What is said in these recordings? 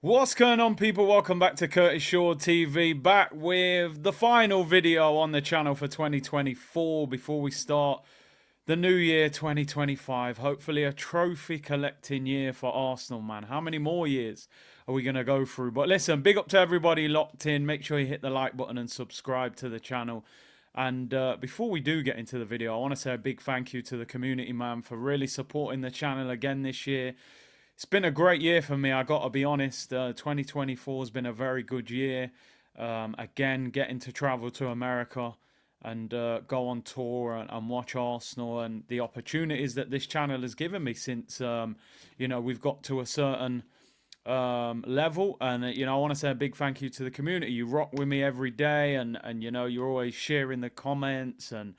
What's going on, people? Welcome back to Curtis Shaw TV, back with the final video on the channel for 2024 before we start the new year 2025. Hopefully a trophy collecting year for Arsenal, man. How many more years are we going to go through? But listen, big up to everybody locked in. Make sure you hit the like button and subscribe to the channel. And before we do get into the video, I want to say a big thank you to the community, man, for really supporting the channel again this year. It's been a great year for me, I got to be honest. 2024 has been a very good year. Again, getting to travel to America and go on tour and watch Arsenal, and the opportunities that this channel has given me since, we've got to a certain level. And, I want to say a big thank you to the community. You rock with me every day, and you're always sharing the comments and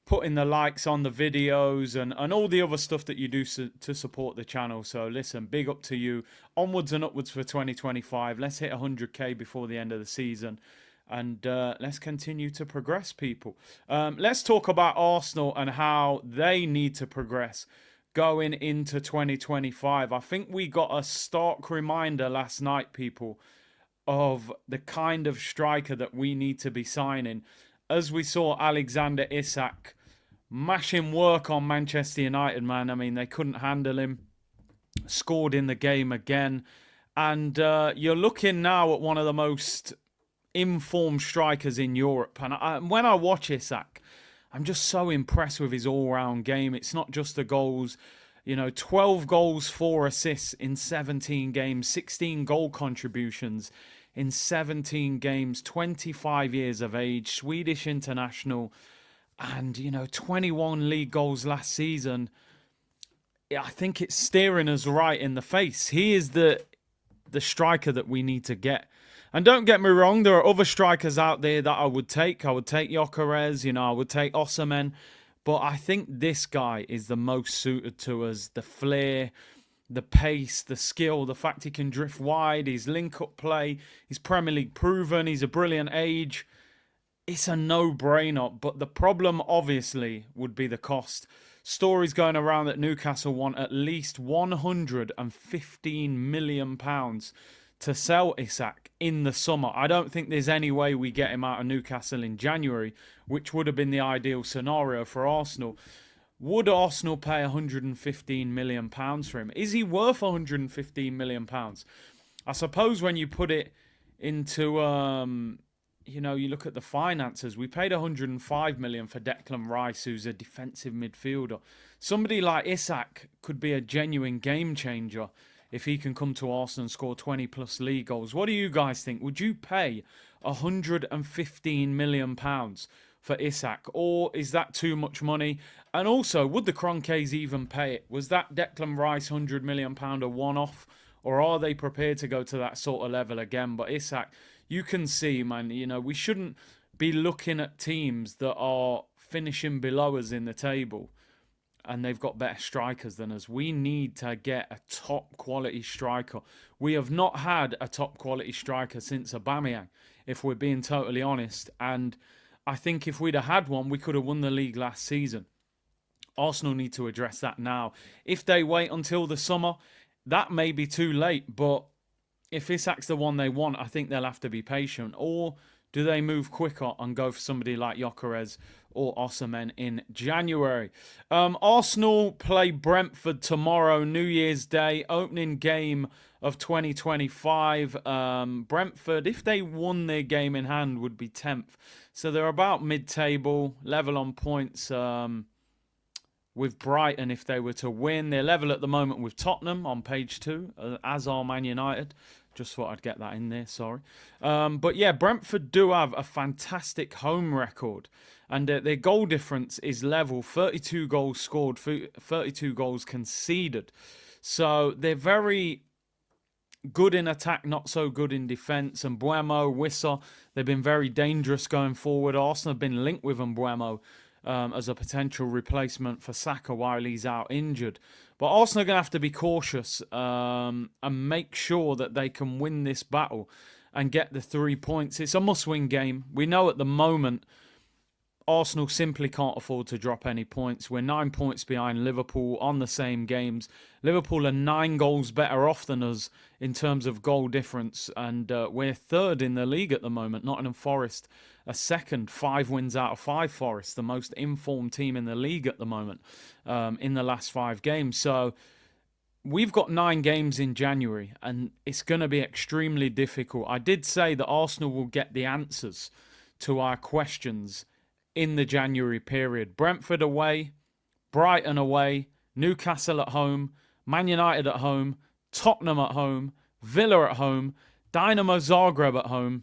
putting the likes on the videos and all the other stuff that you do to support the channel. So listen, big up to you. Onwards and upwards for 2025. Let's hit 100k before the end of the season. And let's continue to progress, people. Let's talk about Arsenal and how they need to progress going into 2025. I think we got a stark reminder last night, people, of the kind of striker that we need to be signing, as we saw Alexander Isak mashing work on Manchester United, man. I mean, they couldn't handle him. Scored in the game again. And you're looking now at one of the most informed strikers in Europe. And when I watch Isak, I'm just so impressed with his all-round game. It's not just the goals. 12 goals, 4 assists in 17 games, 16 goal contributions in 17 games, 25 years of age, Swedish international, and 21 league goals last season. I think it's staring us right in the face. He is the striker that we need to get. And don't get me wrong, there are other strikers out there that I would take. I would take Gyökeres, I would take Osimhen. But I think this guy is the most suited to us. The flair, the pace, the skill, the fact he can drift wide, his link-up play, he's Premier League proven, he's a brilliant age. It's a no-brainer, but the problem obviously would be the cost. Stories going around that Newcastle want at least £115 million to sell Isak in the summer. I don't think there's any way we get him out of Newcastle in January, which would have been the ideal scenario for Arsenal. Would Arsenal pay £115 million for him? Is he worth £115 million? I suppose when you put it into, you look at the finances. We paid £105 million for Declan Rice, who's a defensive midfielder. Somebody like Isak could be a genuine game changer if he can come to Arsenal and score 20 plus league goals. What do you guys think? Would you pay £115 million for Isak, or is that too much money? And also, would the Kroenkes even pay it? Was that Declan Rice £100 million a one-off, or are they prepared to go to that sort of level again? But Isak, you can see, man, we shouldn't be looking at teams that are finishing below us in the table and they've got better strikers than us. We need to get a top quality striker. We have not had a top quality striker since Aubameyang, if we're being totally honest. And I think if we'd have had one, we could have won the league last season. Arsenal need to address that now. If they wait until the summer, that may be too late. But if Isak's the one they want, I think they'll have to be patient. Or do they move quicker and go for somebody like Gyökeres or Osimhen in January? Arsenal play Brentford tomorrow, New Year's Day, opening game of 2025. Brentford, if they won their game in hand, would be 10th. So they're about mid-table, level on points with Brighton if they were to win. They're level at the moment with Tottenham on page 2, as are Man United. Just thought I'd get that in there, sorry. But yeah, Brentford do have a fantastic home record. And their goal difference is level, 32 goals scored, 32 goals conceded. So they're very good in attack, not so good in defence. And Mbeumo, Wissa, they've been very dangerous going forward. Arsenal have been linked with Mbeumo as a potential replacement for Saka while he's out injured. But Arsenal are going to have to be cautious and make sure that they can win this battle and get the 3 points. It's a must-win game. We know at the moment Arsenal simply can't afford to drop any points. We're 9 points behind Liverpool on the same games. Liverpool are 9 goals better off than us in terms of goal difference, and we're third in the league at the moment. Nottingham Forest are second, 5 wins out of 5. Forest, the most informed team in the league at the moment, in the last 5 games. So we've got 9 games in January, and it's going to be extremely difficult. I did say that Arsenal will get the answers to our questions in the January period. Brentford away, Brighton away, Newcastle at home, Man United at home, Tottenham at home, Villa at home, Dynamo Zagreb at home,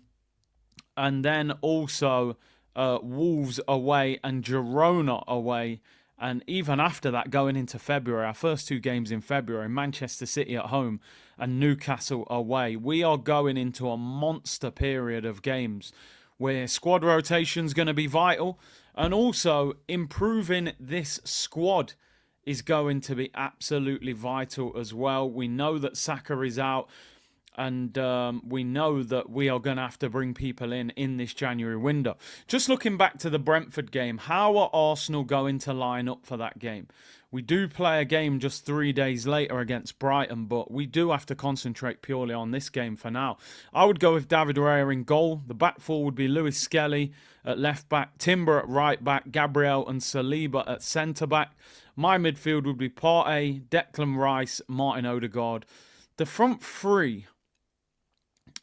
and then also Wolves away and Girona away. And even after that, going into February, our first 2 games in February, Manchester City at home and Newcastle away. We are going into a monster period of games where squad rotation is going to be vital, and also improving this squad is going to be absolutely vital as well. We know that Saka is out, and we know that we are going to have to bring people in this January window. Just looking back to the Brentford game, how are Arsenal going to line up for that game? We do play a game just 3 days later against Brighton, but we do have to concentrate purely on this game for now. I would go with David Raya in goal. The back four would be Lewis Skelly at left back, Timber at right back, Gabriel and Saliba at centre back. My midfield would be Partey, Declan Rice, Martin Odegaard. The front three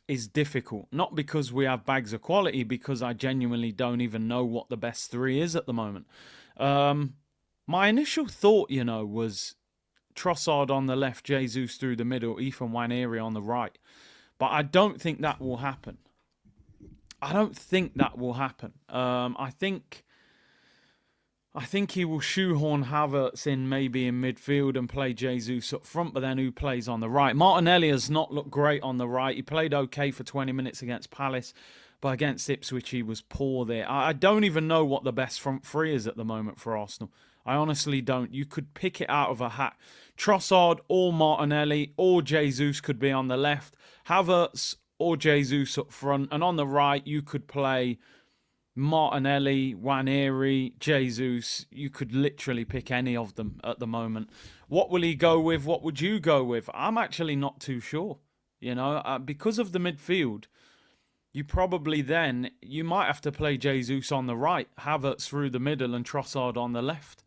is difficult, not because we have bags of quality, because I genuinely don't even know what the best 3 is at the moment. My initial thought, was Trossard on the left, Jesus through the middle, Ethan Nwaneri on the right. But I don't think that will happen. I think he will shoehorn Havertz in maybe in midfield and play Jesus up front, but then who plays on the right? Martinelli has not looked great on the right. He played okay for 20 minutes against Palace, but against Ipswich he was poor there. I don't even know what the best front 3 is at the moment for Arsenal. I honestly don't. You could pick it out of a hat. Trossard or Martinelli or Jesus could be on the left. Havertz or Jesus up front. And on the right, you could play Martinelli, Nwaneri, Jesus. You could literally pick any of them at the moment. What will he go with? What would you go with? I'm actually not too sure. Because of the midfield, you might have to play Jesus on the right, Havertz through the middle and Trossard on the left.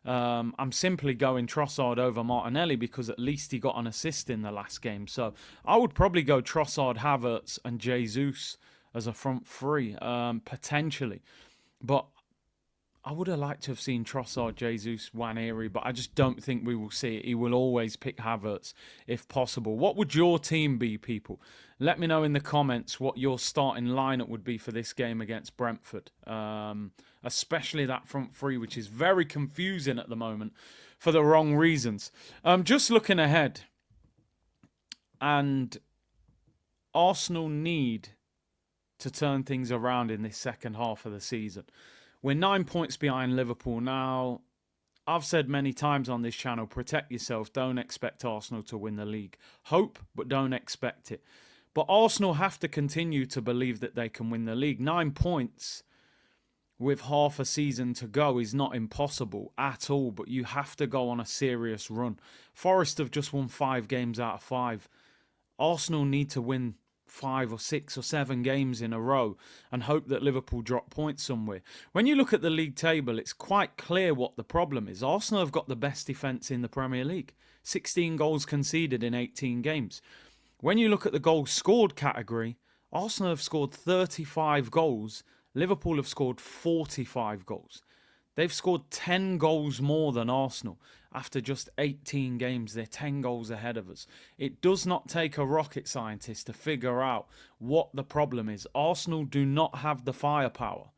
I'm simply going Trossard over Martinelli because at least he got an assist in the last game. So I would probably go Trossard, Havertz and Jesus as a front 3, potentially. But I would have liked to have seen Trossard, Jesus, Nwaneri, but I just don't think we will see it. He will always pick Havertz if possible. What would your team be, people? Let me know in the comments what your starting lineup would be for this game against Brentford. Especially that front 3, which is very confusing at the moment for the wrong reasons. Just looking ahead, and Arsenal need to turn things around in this second half of the season. We're 9 points behind Liverpool now. I've said many times on this channel, protect yourself. Don't expect Arsenal to win the league. Hope, but don't expect it. But Arsenal have to continue to believe that they can win the league. 9 points with half a season to go is not impossible at all, but you have to go on a serious run. Forest have just won 5 games out of 5. Arsenal need to win 5 or 6 or 7 games in a row and hope that Liverpool drop points somewhere. When you look at the league table, it's quite clear what the problem is. Arsenal have got the best defence in the Premier League. 16 goals conceded in 18 games. When you look at the goals scored category, Arsenal have scored 35 goals. Liverpool have scored 45 goals. They've scored 10 goals more than Arsenal. After just 18 games, they're 10 goals ahead of us. It does not take a rocket scientist to figure out what the problem is. Arsenal do not have the firepower.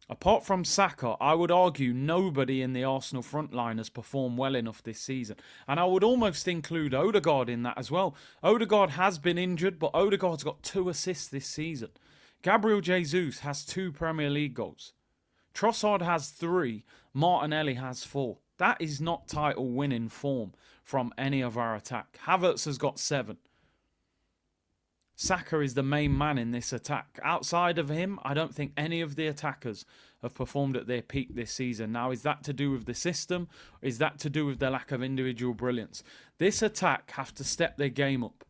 Apart from Saka, I would argue nobody in the Arsenal front line has performed well enough this season. And I would almost include Odegaard in that as well. Odegaard has been injured, but Odegaard's got 2 assists this season. Gabriel Jesus has 2 Premier League goals. Trossard has 3. Martinelli has 4. That is not title winning form from any of our attack. Havertz has got 7. Saka is the main man in this attack. Outside of him, I don't think any of the attackers have performed at their peak this season. Now, is that to do with the system? Is that to do with the lack of individual brilliance? This attack have to step their game up.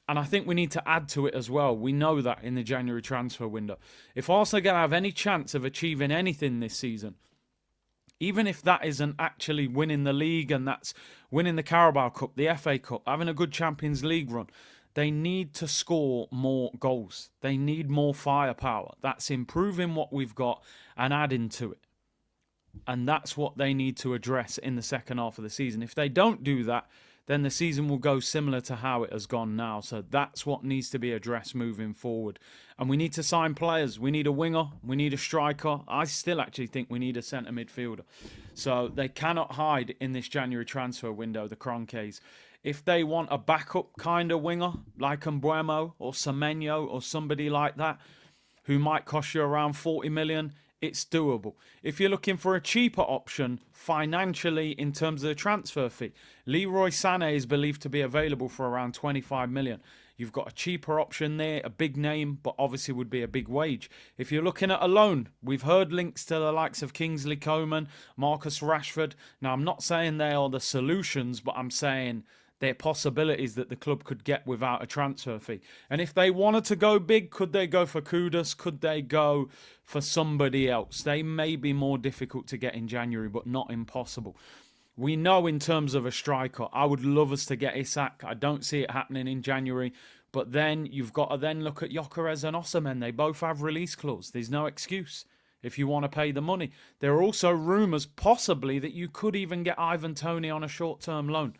And I think we need to add to it as well. We know that in the January transfer window. If Arsenal are going to have any chance of achieving anything this season, even if that isn't actually winning the league and that's winning the Carabao Cup, the FA Cup, having a good Champions League run, they need to score more goals. They need more firepower. That's improving what we've got and adding to it. And that's what they need to address in the second half of the season. If they don't do that, then the season will go similar to how it has gone now. So that's what needs to be addressed moving forward. And we need to sign players. We need a winger. We need a striker. I still actually think we need a centre midfielder. So they cannot hide in this January transfer window, the Kroenkes. If they want a backup kind of winger, like Mbeumo or Semenyo or somebody like that, who might cost you around 40 million, it's doable. If you're looking for a cheaper option financially in terms of the transfer fee, Leroy Sané is believed to be available for around 25 million. You've got a cheaper option there, a big name, but obviously would be a big wage. If you're looking at a loan, we've heard links to the likes of Kingsley Coman, Marcus Rashford. Now, I'm not saying they are the solutions, but I'm saying they're possibilities that the club could get without a transfer fee. And if they wanted to go big, could they go for Kudus? Could they go for somebody else? They may be more difficult to get in January, but not impossible. We know in terms of a striker, I would love us to get Isak. I don't see it happening in January. But then you've got to then look at Gyökeres and Osimhen. They both have release clause. There's no excuse if you want to pay the money. There are also rumours possibly that you could even get Ivan Toney on a short-term loan.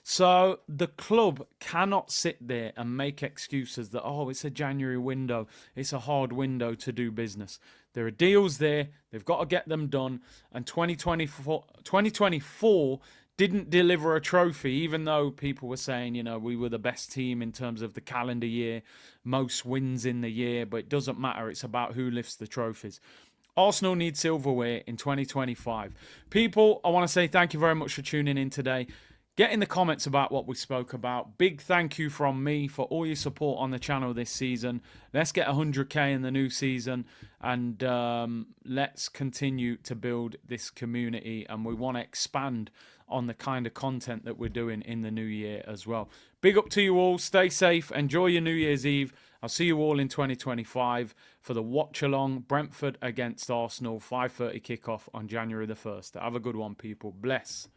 So the club cannot sit there and make excuses that, oh, it's a January window. It's a hard window to do business. There are deals there. They've got to get them done. And 2024 didn't deliver a trophy, even though people were saying, you know, we were the best team in terms of the calendar year, most wins in the year. But it doesn't matter. It's about who lifts the trophies. Arsenal need silverware in 2025. People, I want to say thank you very much for tuning in today. Get in the comments about what we spoke about. Big thank you from me for all your support on the channel this season. Let's get 100k in the new season and let's continue to build this community. And we want to expand on the kind of content that we're doing in the new year as well. Big up to you all. Stay safe. Enjoy your New Year's Eve. I'll see you all in 2025 for the watch-along Brentford against Arsenal 5:30 kickoff on January the 1st. Have a good one, people. Bless.